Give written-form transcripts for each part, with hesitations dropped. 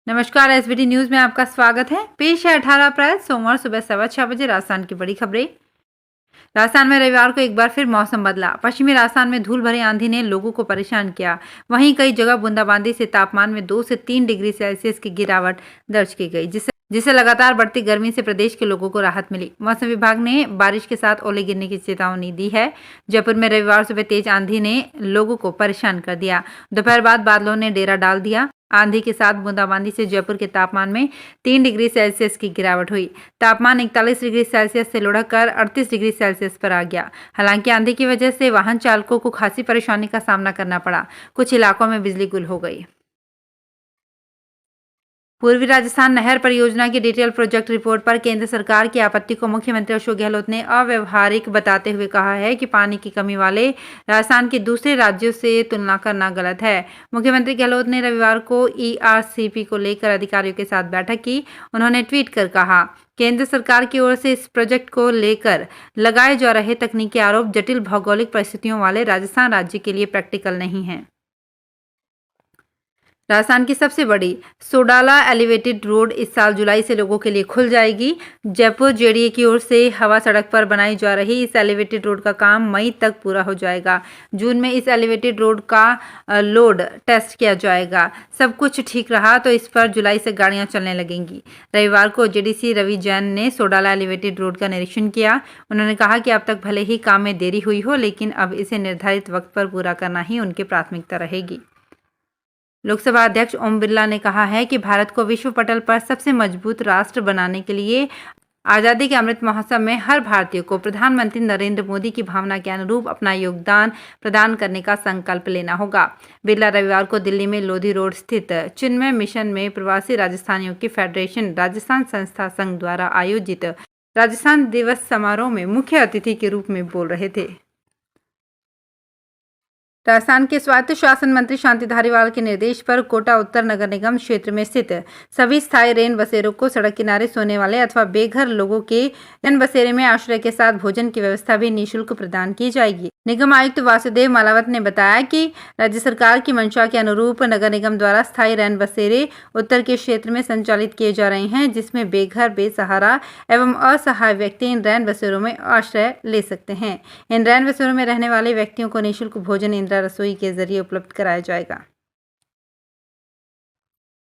नमस्कार, SBT news में आपका स्वागत है। पेश है 18 अप्रैल सोमवार सुबह 6:15 बजे राजस्थान की बड़ी खबरें। राजस्थान में रविवार को एक बार फिर मौसम बदला। पश्चिमी राजस्थान में धूल भरी आंधी ने लोगों को परेशान किया। वहीं कई जगह बूंदाबांदी से तापमान में 2 से 3 डिग्री सेल्सियस की गिरावट दर्ज की गई, जिससे लगातार बढ़ती गर्मी से प्रदेश के लोगों को राहत मिली। मौसम विभाग ने बारिश के साथ ओले गिरने की चेतावनी दी है। जयपुर में रविवार सुबह तेज आंधी ने लोगों को परेशान कर दिया। दोपहर बाद बादलों ने डेरा डाल दिया। आंधी के साथ बूंदाबांदी से जयपुर के तापमान में 3 डिग्री सेल्सियस की गिरावट हुई। तापमान 41 डिग्री सेल्सियस से लुढ़ककर 38 डिग्री सेल्सियस पर आ गया। हालांकि आंधी की वजह से वाहन चालकों को खासी परेशानी का सामना करना पड़ा। कुछ इलाकों में बिजली गुल हो गई। पूर्वी राजस्थान नहर परियोजना की डिटेल प्रोजेक्ट रिपोर्ट पर केंद्र सरकार की आपत्ति को मुख्यमंत्री अशोक गहलोत ने अव्यवहारिक बताते हुए कहा है कि पानी की कमी वाले राजस्थान की दूसरे राज्यों से तुलना करना गलत है। मुख्यमंत्री गहलोत ने रविवार को ईआरसीपी को लेकर अधिकारियों के साथ बैठक की। उन्होंने ट्वीट कर कहा, केंद्र सरकार की ओर से इस प्रोजेक्ट को लेकर लगाए जा रहे तकनीकी आरोप जटिल भौगोलिक परिस्थितियों वाले राजस्थान राज्य के लिए प्रैक्टिकल नहीं है। राजस्थान की सबसे बड़ी सोडाला एलिवेटेड रोड इस साल जुलाई से लोगों के लिए खुल जाएगी। जयपुर जेडीए की ओर से हवा सड़क पर बनाई जा रही इस एलिवेटेड रोड का काम मई तक पूरा हो जाएगा। जून में इस एलिवेटेड रोड का लोड टेस्ट किया जाएगा। सब कुछ ठीक रहा तो इस पर जुलाई से गाड़ियां चलने लगेंगी। रविवार को जेडीसी रवि जैन ने सोडाला एलिवेटेड रोड का निरीक्षण किया। उन्होंने कहा कि अब तक भले ही काम में देरी हुई हो, लेकिन अब इसे निर्धारित वक्त पर पूरा करना ही उनकी प्राथमिकता रहेगी। लोकसभा अध्यक्ष ओम बिरला ने कहा है कि भारत को विश्व पटल पर सबसे मजबूत राष्ट्र बनाने के लिए आज़ादी के अमृत महोत्सव में हर भारतीय को प्रधानमंत्री नरेंद्र मोदी की भावना के अनुरूप अपना योगदान प्रदान करने का संकल्प लेना होगा। बिरला रविवार को दिल्ली में लोधी रोड स्थित चिन्मय मिशन में प्रवासी राजस्थानियों की फेडरेशन राजस्थान संस्था संघ द्वारा आयोजित राजस्थान दिवस समारोह में मुख्य अतिथि के रूप में बोल रहे थे। राजस्थान के स्वायत्त शासन मंत्री शांति धारीवाल के निर्देश पर कोटा उत्तर नगर निगम क्षेत्र में स्थित सभी स्थायी रेन बसेरों को सड़क किनारे सोने वाले अथवा बेघर लोगों के रेन बसेरे में आश्रय के साथ भोजन की व्यवस्था भी निःशुल्क प्रदान की जाएगी। निगम आयुक्त वासुदेव मालावत ने बताया कि राज्य सरकार की मंशा के अनुरूप नगर निगम द्वारा स्थायी रैन बसेरे उत्तर के क्षेत्र में संचालित किए जा रहे हैं, जिसमें बेघर, बेसहारा एवं असहाय व्यक्ति इन रैन बसेरों में आश्रय ले सकते हैं। इन रैन बसेरों में रहने वाले व्यक्तियों को निःशुल्क भोजन इंदिरा रसोई के जरिए उपलब्ध कराया जाएगा।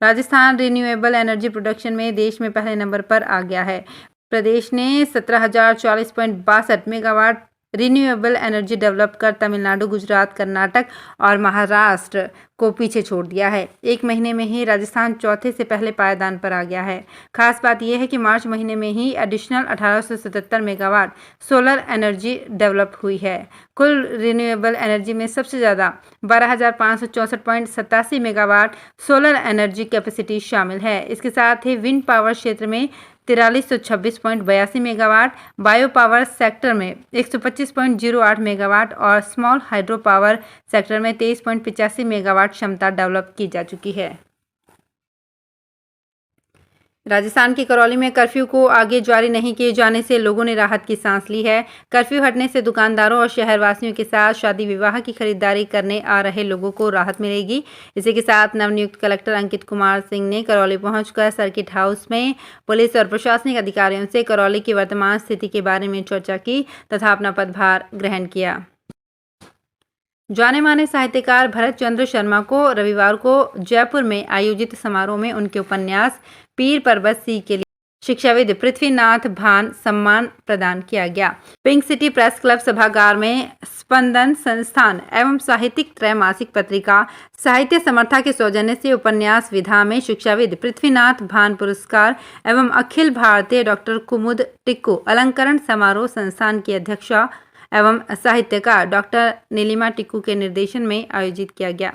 राजस्थान रिन्यूएबल एनर्जी प्रोडक्शन में देश में पहले नंबर पर आ गया है। प्रदेश ने 17,040.62 मेगावाट रिन्यूएबल एनर्जी डेवलप कर तमिलनाडु, गुजरात, कर्नाटक और महाराष्ट्र को पीछे छोड़ दिया है। एक महीने में ही राजस्थान चौथे से पहले पायदान पर आ गया है। खास बात यह है कि मार्च महीने में ही additional 1877 megawatt solar energy develop हुई है। कुल रिन्यूएबल एनर्जी में सबसे ज़्यादा 12,564.87 मेगावाट सोलर एनर्जी कैपेसिटी शामिल है। इसके साथ ही विंड पावर क्षेत्र में 4326.82 मेगावाट, बायो पावर सेक्टर में 125.08 मेगावाट और स्मॉल हाइड्रो पावर सेक्टर में 23.85 मेगावाट क्षमता डेवलप की जा चुकी है। राजस्थान के करौली में कर्फ्यू को आगे जारी नहीं किए जाने से लोगों ने राहत की सांस ली है। कर्फ्यू हटने से दुकानदारों और शहरवासियों के साथ शादी विवाह की खरीदारी करने आ रहे लोगों को राहत मिलेगी। इसी के साथ नवनियुक्त कलेक्टर अंकित कुमार सिंह ने करौली पहुंचकर सर्किट हाउस में पुलिस और प्रशासनिक अधिकारियों से करौली की वर्तमान स्थिति के बारे में चर्चा की तथा अपना पदभार ग्रहण किया। जाने माने साहित्यकार भरत चंद्र शर्मा को रविवार को जयपुर में आयोजित समारोह में उनके उपन्यास पीर पर्वत सिंह के लिए शिक्षाविद पृथ्वीनाथ भान सम्मान प्रदान किया गया। पिंक सिटी प्रेस क्लब सभागार में स्पंदन संस्थान एवं साहित्यिक त्रैमासिक पत्रिका साहित्य समर्था के सौजन्य से उपन्यास विधा में शिक्षाविद पृथ्वीनाथ भान पुरस्कार एवं अखिल भारतीय डॉक्टर कुमुद टिक्कू अलंकरण समारोह संस्थान की अध्यक्षा एवं साहित्यकार डॉक्टर नीलिमा टिक्कू के निर्देशन में आयोजित किया गया।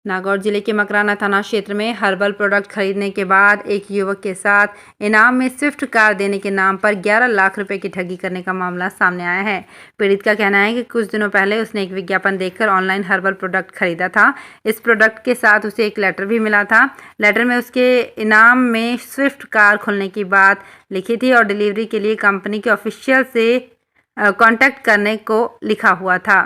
नागौर जिले के मकराना थाना क्षेत्र में हर्बल प्रोडक्ट खरीदने के बाद एक युवक के साथ इनाम में स्विफ्ट कार देने के नाम पर 11 लाख रुपए की ठगी करने का मामला सामने आया है। पीड़ित का कहना है कि कुछ दिनों पहले उसने एक विज्ञापन देखकर ऑनलाइन हर्बल प्रोडक्ट खरीदा था। इस प्रोडक्ट के साथ उसे एक लेटर भी मिला था। लेटर में उसके इनाम में स्विफ्ट कार खुलने की बात लिखी थी और डिलीवरी के लिए कंपनी के ऑफिशियल से कॉन्टैक्ट करने को लिखा हुआ था।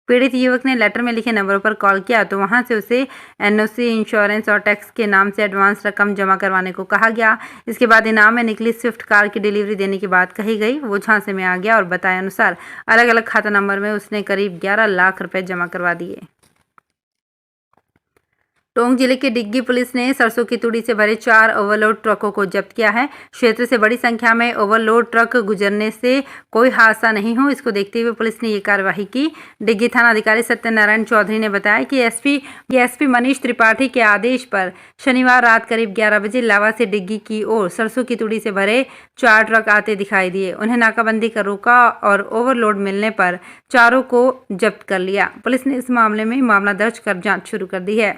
पीड़ित युवक ने लेटर में लिखे नंबरों पर कॉल किया तो वहां से उसे एनओसी, इंश्योरेंस और टैक्स के नाम से एडवांस रकम जमा करवाने को कहा गया। इसके बाद इनाम में निकली स्विफ्ट कार की डिलीवरी देने की बात कही गई। वो झांसे में आ गया और बताए अनुसार अलग अलग खाता नंबर में उसने करीब 11 लाख रुपए जमा करवा दिए। टोंक जिले के डिग्गी पुलिस ने सरसों की तूड़ी से भरे 4 ओवरलोड ट्रकों को जब्त किया है। क्षेत्र से बड़ी संख्या में ओवरलोड ट्रक गुजरने से कोई हादसा नहीं हो, इसको देखते हुए पुलिस ने ये कार्रवाई की। डिग्गी थाना अधिकारी सत्यनारायण चौधरी ने बताया कि एसपी मनीष त्रिपाठी के आदेश पर शनिवार रात करीब 11 बजे लावा से डिग्गी की ओर सरसों की तूड़ी से भरे 4 ट्रक आते दिखाई दिए। उन्हें नाकाबंदी कर रोका और ओवरलोड मिलने पर चारों को जब्त कर लिया। पुलिस ने इस मामले में मामला दर्ज कर जाँच शुरू कर दी है।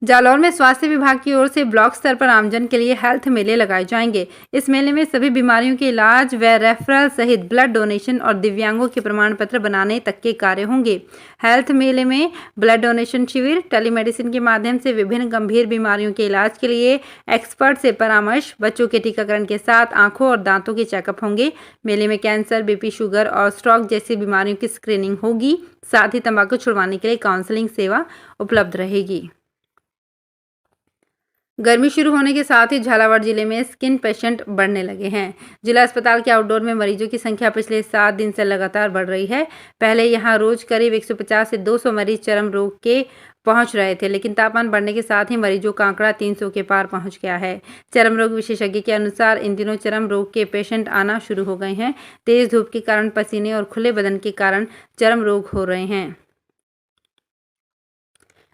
जालौर में स्वास्थ्य विभाग की ओर से ब्लॉक स्तर पर आमजन के लिए हेल्थ मेले लगाए जाएंगे। इस मेले में सभी बीमारियों के इलाज व रेफरल सहित ब्लड डोनेशन और दिव्यांगों के प्रमाण पत्र बनाने तक के कार्य होंगे। हेल्थ मेले में ब्लड डोनेशन शिविर, टेलीमेडिसिन के माध्यम से विभिन्न गंभीर बीमारियों के इलाज के लिए एक्सपर्ट से परामर्श, बच्चों के टीकाकरण के साथ आंखों और दांतों के चेकअप होंगे। मेले में कैंसर, बीपी, शुगर और स्ट्रोक जैसी बीमारियों की स्क्रीनिंग होगी। साथ ही तंबाकू छुड़वाने के लिए काउंसलिंग सेवा उपलब्ध रहेगी। गर्मी शुरू होने के साथ ही झालावाड़ जिले में स्किन पेशेंट बढ़ने लगे हैं। जिला अस्पताल के आउटडोर में मरीजों की संख्या पिछले 7 दिन से लगातार बढ़ रही है। पहले यहां रोज करीब 150 से 200 मरीज चरम रोग के पहुंच रहे थे, लेकिन तापमान बढ़ने के साथ ही मरीजों का आंकड़ा 300 के पार पहुंच गया है। चरम रोग विशेषज्ञ के अनुसार इन दिनों चरम रोग के पेशेंट आना शुरू हो गए हैं। तेज धूप के कारण, पसीने और खुले बदन के कारण चरम रोग हो रहे हैं।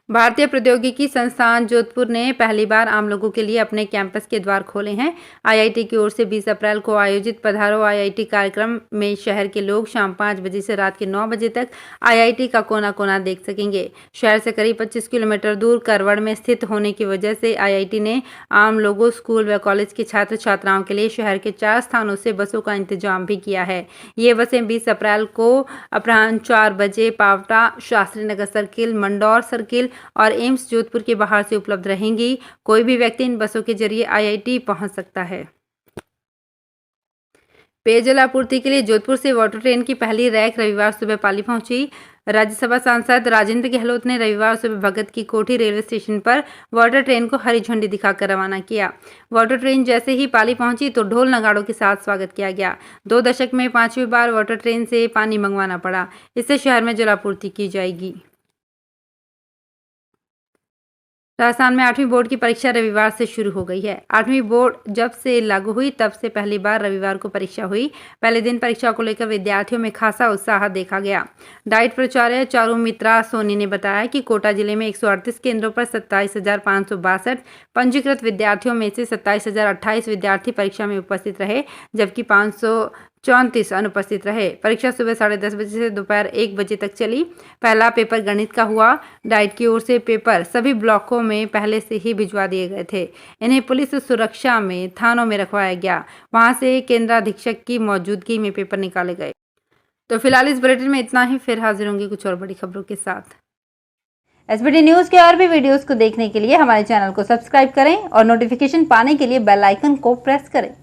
भारतीय प्रौद्योगिकी संस्थान जोधपुर ने पहली बार आम लोगों के लिए अपने कैंपस के द्वार खोले हैं। आईआईटी की ओर से 20 अप्रैल को आयोजित पधारो आईआईटी कार्यक्रम में शहर के लोग शाम 5 बजे से रात के 9 बजे तक आईआईटी का कोना कोना देख सकेंगे। शहर से करीब 25 किलोमीटर दूर करवड़ में स्थित होने की वजह से आईआईटी ने आम लोगों, स्कूल व कॉलेज के छात्र छात्राओं के लिए शहर के 4 स्थानों से बसों का इंतजाम भी किया है। ये बसें 20 अप्रैल को अपराह्न 4 बजे पावटा, शास्त्री नगर सर्किल, मंडौर सर्किल और एम्स जोधपुर के बाहर से उपलब्ध रहेंगी। कोई भी व्यक्ति इन बसों के जरिए आईआईटी पहुंच सकता है। पेयजल आपूर्ति के लिए जोधपुर से वाटर ट्रेन की पहली रैक रविवार सुबह पाली पहुंची। राज्यसभा सांसद राजेंद्र गहलोत ने रविवार सुबह भगत की कोठी रेलवे स्टेशन पर वाटर ट्रेन को हरी झंडी दिखाकर रवाना किया। वाटर ट्रेन जैसे ही पाली पहुंची तो ढोल नगाड़ों के साथ स्वागत किया गया। 2 दशक में 5वीं बार वाटर ट्रेन से पानी मंगवाना पड़ा। इससे शहर में जलापूर्ति की जाएगी। राजस्थान में 8वीं बोर्ड की परीक्षा रविवार से शुरू हो गई है। 8वीं बोर्ड जब से लागू हुई तब से पहली बार रविवार को परीक्षा हुई। पहले दिन परीक्षा को लेकर विद्यार्थियों में खासा उत्साह देखा गया। डाइट प्राचार्य चारुमित्रा सोनी ने बताया कि कोटा जिले में 138 केंद्रों पर 27,562 पंजीकृत विद्यार्थियों में से 27,028 विद्यार्थी परीक्षा में उपस्थित रहे, जबकि 534 अनुपस्थित रहे। परीक्षा सुबह 10:30 बजे से दोपहर 1 बजे तक चली। पहला पेपर गणित का हुआ। डाइट की ओर से पेपर सभी ब्लॉकों में पहले से ही भिजवा दिए गए थे। इन्हें पुलिस सुरक्षा में थानों में रखवाया गया। वहां से केंद्राधीक्षक की मौजूदगी में पेपर निकाले गए। तो फिलहाल इस बुलेटिन में इतना ही। फिर हाजिर होंगे कुछ और बड़ी खबरों के साथ। एसबीटी न्यूज के और भी वीडियोस को देखने के लिए हमारे चैनल को सब्सक्राइब करें और नोटिफिकेशन पाने के लिए बेल आइकन को प्रेस करें।